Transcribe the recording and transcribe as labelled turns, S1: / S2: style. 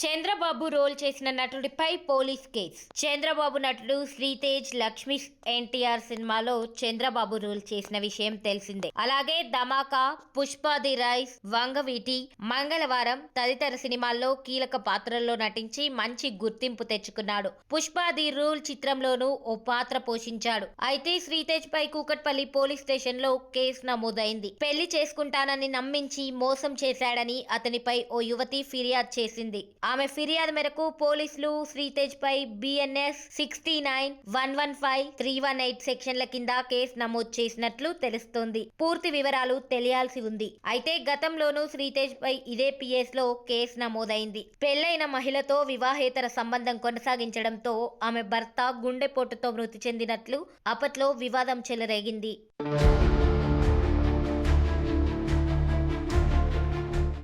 S1: Chandrababu role చేసిన నటుడిపై police case. Chandrababu నటుడు శ్రీతేజ్ లక్ష్మీ ఎన్టీఆర్ సినిమాలో చంద్రబాబు రోల్ చేసిన విషయం తెలిసిందే. అలాగే ధమాకా, పుష్ప ది రైస్, వంగవీటి, మంగళవారం తదితర సినిమాల్లో కీలక పాత్రల్లో నటించి మంచి గుర్తింపు తెచ్చుకున్నాడు. పుష్ప ది రూల్ చిత్రంలోనూ ఓ పాత్ర పోషించాడు. అయితే శ్రీతేజ్ పై కూకట్పల్లి పోలీస్ స్టేషన్ లో కేసు నమోదైంది. పెళ్లి చేసుకుంటానని నమ్మించి మోసం చేశాడని అతనిపై ఓ యువతి ఫిర్యాదు చేసింది. ఆమె ఫిర్యాదు మేరకు పోలీసులు శ్రీతేజ్ పై BNS 69, 115, 318 సెక్షన్ల కింద కేసు నమోదు చేసినట్లు తెలుస్తోంది. పూర్తి వివరాలు తెలియాల్సి ఉంది. అయితే గతంలోనూ శ్రీతేజ్ పై ఇదే PS లో కేసు నమోదైంది. పెళ్లైన మహిళతో వివాహేతర సంబంధం కొనసాగించడంతో ఆమె భర్త గుండెపోటుతో మృతి చెందినట్లు అప్పట్లో వివాదం చెలరేగింది.